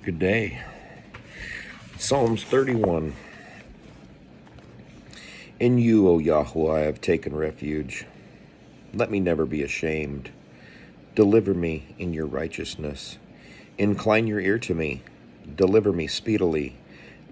Good day. Psalms 31. In you, O Yahweh, I have taken refuge. Let me never be ashamed. Deliver me in your righteousness. Incline your ear to me. Deliver me speedily.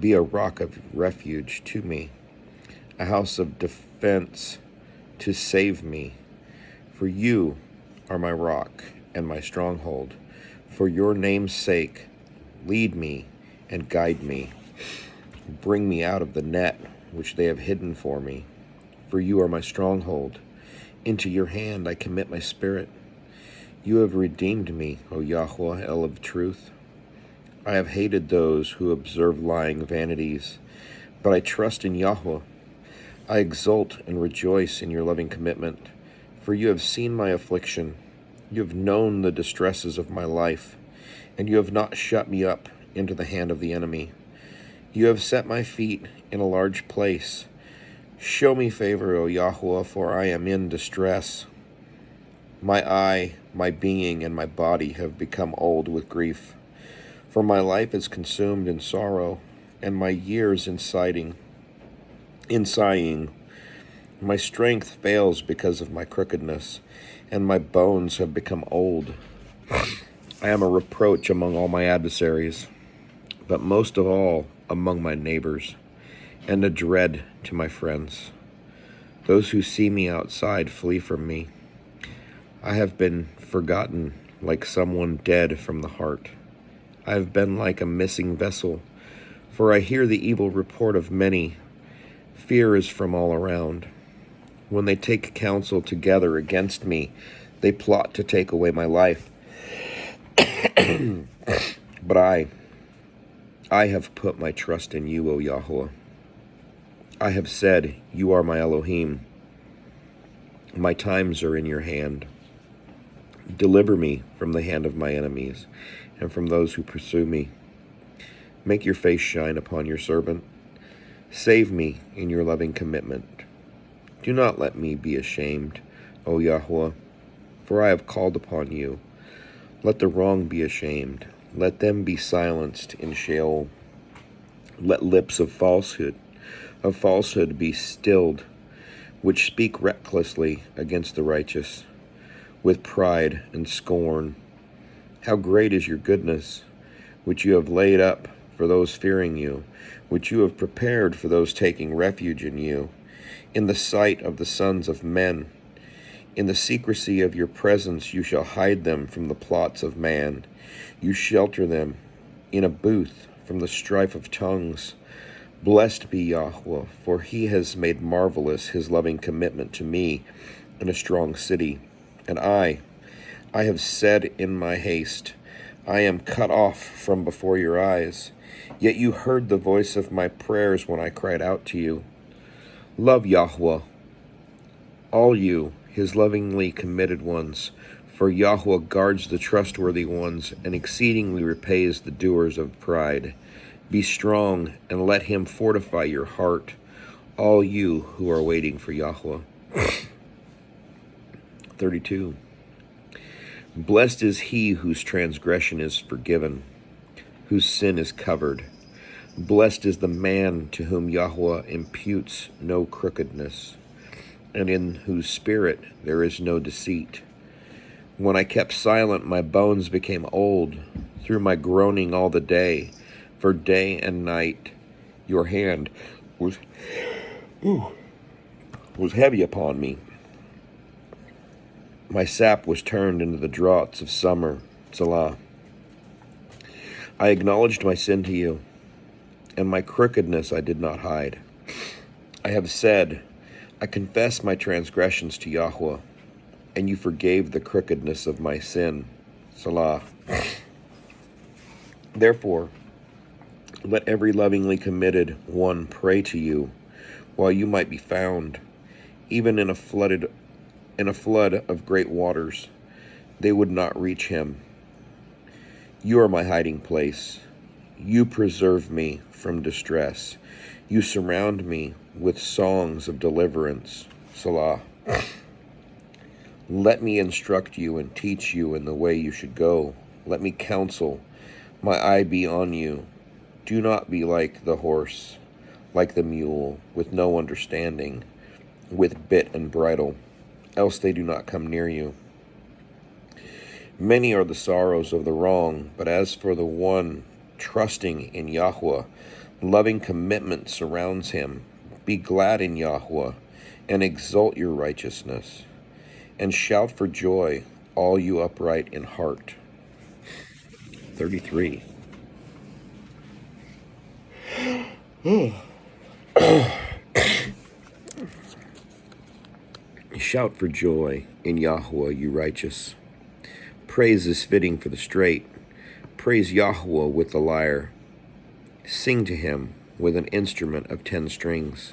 Be a rock of refuge to me, a house of defense to save me. For you are my rock and my stronghold. For your name's sake, lead me and guide me. Bring me out of the net which they have hidden for me. For you are my stronghold. Into your hand I commit my spirit. You have redeemed me, O Yahweh, El of truth. I have hated those who observe lying vanities, but I trust in Yahweh. I exult and rejoice in your loving commitment, for you have seen my affliction. You have known the distresses of my life, and you have not shut me up into the hand of the enemy. You have set my feet in a large place. Show me favor, O Yahweh, for I am in distress. My eye, my being, and my body have become old with grief. For my life is consumed in sorrow, and my years in sighing. My strength fails because of my crookedness, and my bones have become old. I am a reproach among all my adversaries, but most of all among my neighbors, and a dread to my friends. Those who see me outside flee from me. I have been forgotten like someone dead from the heart. I have been like a missing vessel, for I hear the evil report of many. Fear is from all around. When they take counsel together against me, they plot to take away my life. But I have put my trust in you, O Yahweh. I have said, you are my Elohim. My times are in your hand. Deliver me from the hand of my enemies and from those who pursue me. Make your face shine upon your servant. Save me in your loving commitment. Do not let me be ashamed, O Yahweh, for I have called upon you. Let the wrong be ashamed. Let them be silenced in Sheol. Let lips of falsehood be stilled, which speak recklessly against the righteous, with pride and scorn. How great is your goodness, which you have laid up for those fearing you, which you have prepared for those taking refuge in you, in the sight of the sons of men. In the secrecy of your presence you shall hide them from the plots of man. You shelter them in a booth from the strife of tongues. Blessed be Yahweh, for he has made marvelous his loving commitment to me in a strong city. And I have said in my haste, I am cut off from before your eyes. Yet you heard the voice of my prayers when I cried out to you. Love Yahweh, all you, his lovingly committed ones, for Yahweh guards the trustworthy ones and exceedingly repays the doers of pride. Be strong and let him fortify your heart, all you who are waiting for Yahweh. 32. Blessed is he whose transgression is forgiven, whose sin is covered. Blessed is the man to whom Yahweh imputes no crookedness, and in whose spirit there is no deceit. When I kept silent, my bones became old through my groaning all the day. For day and night your hand was heavy upon me. My sap was turned into the draughts of summer. Selah. I acknowledged my sin to you, and my crookedness I did not hide. I have said, I confess my transgressions to Yahweh, and you forgave the crookedness of my sin. Selah. Therefore, let every lovingly committed one pray to you, while you might be found, even in a flood of great waters. They would not reach him. You are my hiding place. You preserve me from distress. You surround me with songs of deliverance. Selah. Let me instruct you and teach you in the way you should go. Let me counsel My eye be on you. Do not be like the horse, like the mule, with no understanding, with bit and bridle, else they do not come near you. Many are the sorrows of the wrong, but as for the one trusting in Yahweh, loving commitment surrounds him. Be glad in Yahweh, and exalt your righteousness, and shout for joy, all you upright in heart. 33. Shout for joy in Yahweh, you righteous. Praise is fitting for the straight. Praise Yahweh with the lyre. Sing to him with an instrument of 10 strings.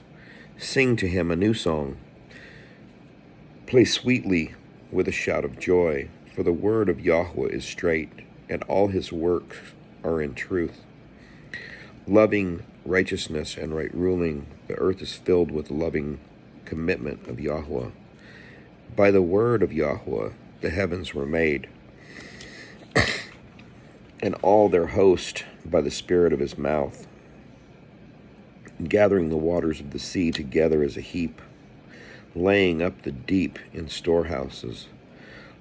Sing to him a new song. Play sweetly with a shout of joy, for the word of Yahweh is straight, and all his works are in truth. Loving righteousness and right ruling, the earth is filled with loving commitment of Yahweh. By the word of Yahweh, the heavens were made, and all their host by the spirit of his mouth, gathering the waters of the sea together as a heap, laying up the deep in storehouses.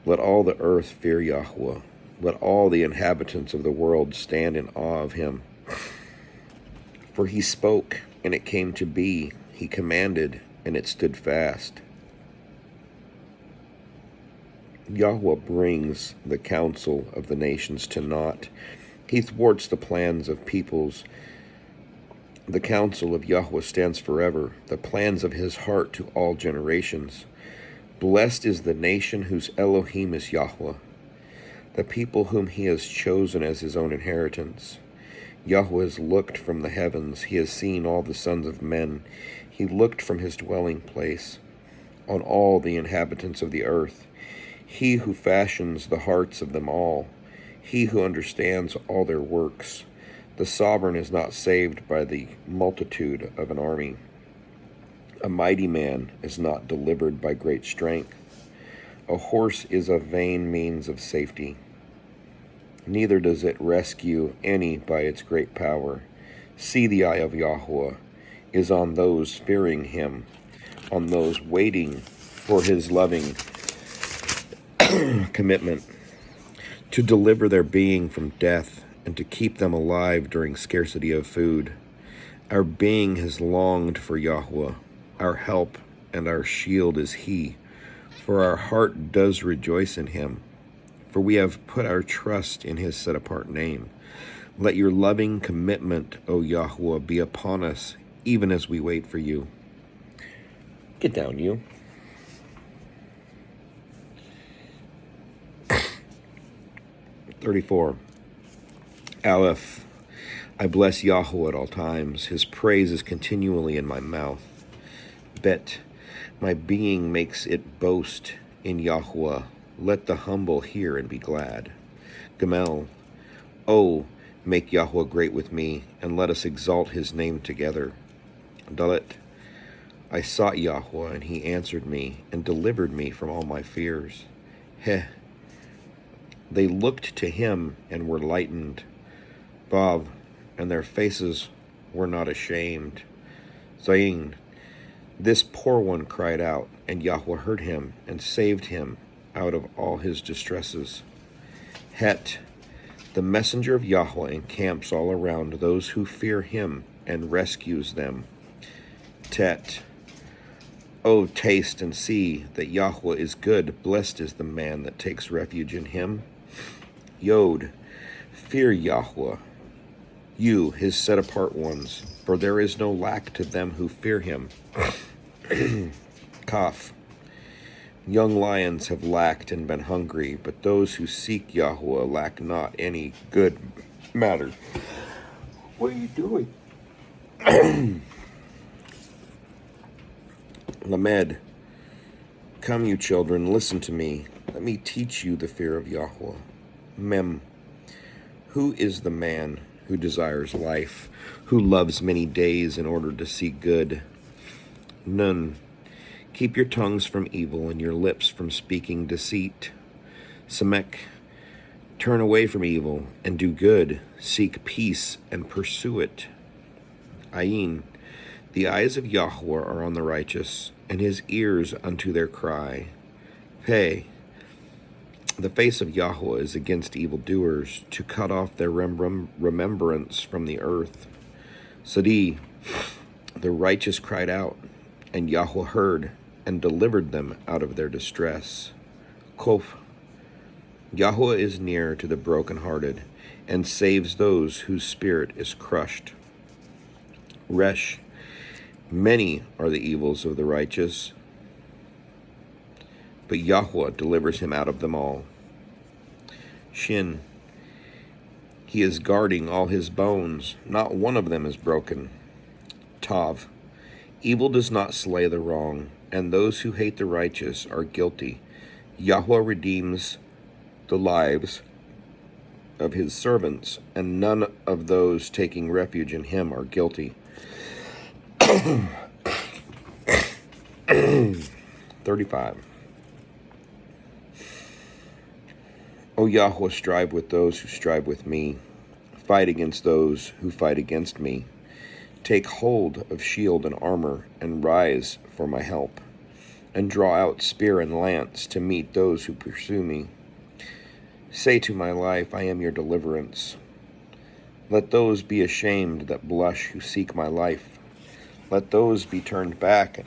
Let all the earth fear Yahweh. Let all the inhabitants of the world stand in awe of him. For he spoke, and it came to be. He commanded, and it stood fast. Yahweh brings the counsel of the nations to naught. He thwarts the plans of peoples. The counsel of Yahweh stands forever, the plans of his heart to all generations. Blessed is the nation whose Elohim is Yahweh, the people whom he has chosen as his own inheritance. Yahweh has looked from the heavens. He has seen all the sons of men. He looked from his dwelling place on all the inhabitants of the earth. He who fashions the hearts of them all. He who understands all their works. The sovereign is not saved by the multitude of an army. A mighty man is not delivered by great strength. A horse is a vain means of safety. Neither does it rescue any by its great power. See, the eye of Yahweh is on those fearing him, on those waiting for his loving commitment, to deliver their being from death and to keep them alive during scarcity of food. Our being has longed for Yahweh. Our help and our shield is he, for our heart does rejoice in him. For we have put our trust in his set-apart name. Let your loving commitment, O Yahweh, be upon us, even as we wait for you. Get down, you. (34) Aleph. I bless Yahweh at all times. His praise is continually in my mouth. Bet. My being makes it boast in Yahweh. Let the humble hear and be glad. Gamel. Oh, make Yahweh great with me, and let us exalt his name together. Dalet. I sought Yahweh, and he answered me, and delivered me from all my fears. Heh. They looked to him, and were lightened. Vav. And their faces were not ashamed. Zayin. This poor one cried out, and Yahweh heard him, and saved him out of all his distresses. Het. The messenger of Yahweh encamps all around those who fear him, and rescues them. Tet. Oh, taste and see that Yahweh is good. Blessed is the man that takes refuge in him. Yod. Fear Yahweh, you, his set-apart ones, for there is no lack to them who fear him. Kaf. Young lions have lacked and been hungry, but those who seek Yahweh lack not any good matter. What are you doing? Lamed. Come, you children, listen to me. Let me teach you the fear of Yahweh. Mem. Who is the man who desires life, who loves many days in order to see good? Nun. Keep your tongues from evil and your lips from speaking deceit. Samek. Turn away from evil and do good. Seek peace and pursue it. Ayin. The eyes of Yahweh are on the righteous, and his ears unto their cry. Pay. The face of Yahweh is against evildoers, to cut off their remembrance from the earth. Sadi. The righteous cried out, and Yahweh heard, and delivered them out of their distress. Kof. Yahweh is near to the brokenhearted, and saves those whose spirit is crushed. Resh. Many are the evils of the righteous, but Yahweh delivers him out of them all. Shin. He is guarding all his bones, not one of them is broken. Tav. Evil does not slay the wrong, and those who hate the righteous are guilty. Yahweh redeems the lives of his servants, and none of those taking refuge in him are guilty. 35. O Yahweh, strive with those who strive with me. Fight against those who fight against me. Take hold of shield and armor, and rise for my help. And draw out spear and lance to meet those who pursue me. Say to my life, I am your deliverance. Let those be ashamed that blush who seek my life. Let those be turned back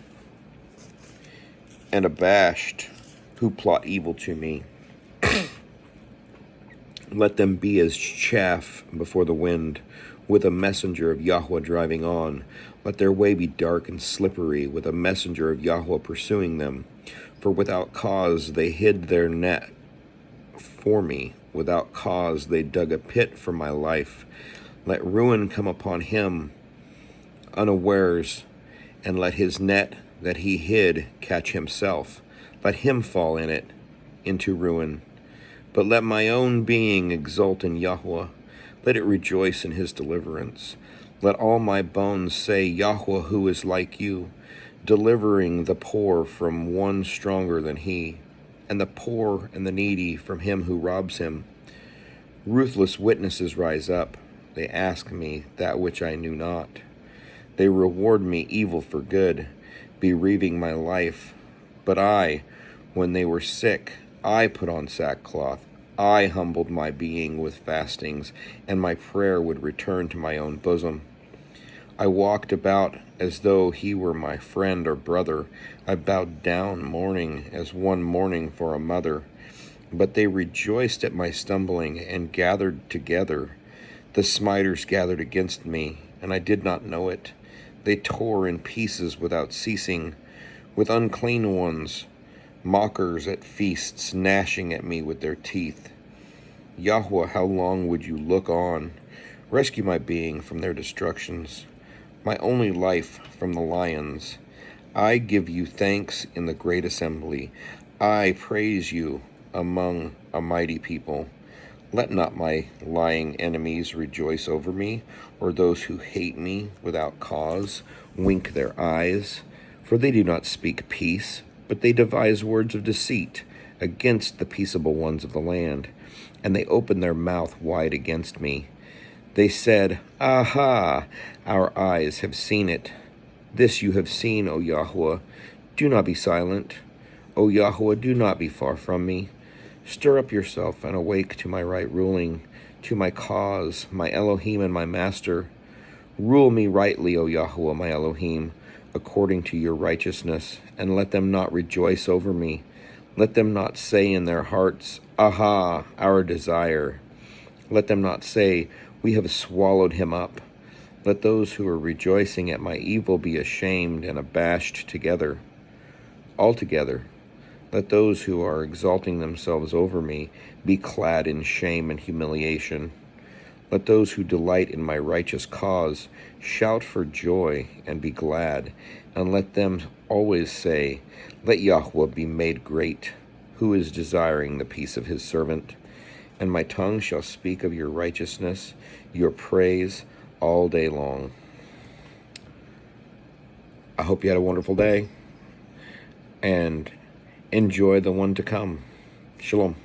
and abashed who plot evil to me. Let them be as chaff before the wind, with a messenger of Yahweh driving on. Let their way be dark and slippery, with a messenger of Yahweh pursuing them. For without cause they hid their net for me. Without cause they dug a pit for my life. Let ruin come upon him unawares, and let his net that he hid catch himself. Let him fall in it, into ruin. But let my own being exult in Yahweh. Let it rejoice in his deliverance. Let all my bones say, Yahweh, who is like you, delivering the poor from one stronger than he, and the poor and the needy from him who robs him. Ruthless witnesses rise up. They ask me that which I knew not. They reward me evil for good, bereaving my life. But I, when they were sick, I put on sackcloth. I humbled my being with fastings, and my prayer would return to my own bosom. I walked about as though he were my friend or brother. I bowed down mourning as one mourning for a mother. But they rejoiced at my stumbling and gathered together. The smiters gathered against me, and I did not know it. They tore in pieces without ceasing, with unclean ones, mockers at feasts, gnashing at me with their teeth. Yahweh, how long would you look on? Rescue my being from their destructions, my only life from the lions. I give you thanks in the great assembly. I praise you among a mighty people. Let not my lying enemies rejoice over me, or those who hate me without cause wink their eyes. For they do not speak peace, but they devise words of deceit against the peaceable ones of the land, and they open their mouth wide against me. They said, Aha, our eyes have seen it. This you have seen, O Yahweh. Do not be silent. O Yahweh, do not be far from me. Stir up yourself and awake to my right ruling, to my cause, my Elohim and my master. Rule me rightly, O Yahweh, my Elohim, according to your righteousness, and let them not rejoice over me. Let them not say in their hearts, Aha, our desire. Let them not say, We have swallowed him up. Let those who are rejoicing at my evil be ashamed and abashed together. Altogether, let those who are exalting themselves over me be clad in shame and humiliation. Let those who delight in my righteous cause shout for joy and be glad, and let them always say, Let Yahweh be made great, who is desiring the peace of his servant. And my tongue shall speak of your righteousness, your praise all day long. I hope you had a wonderful day, and enjoy the one to come. Shalom.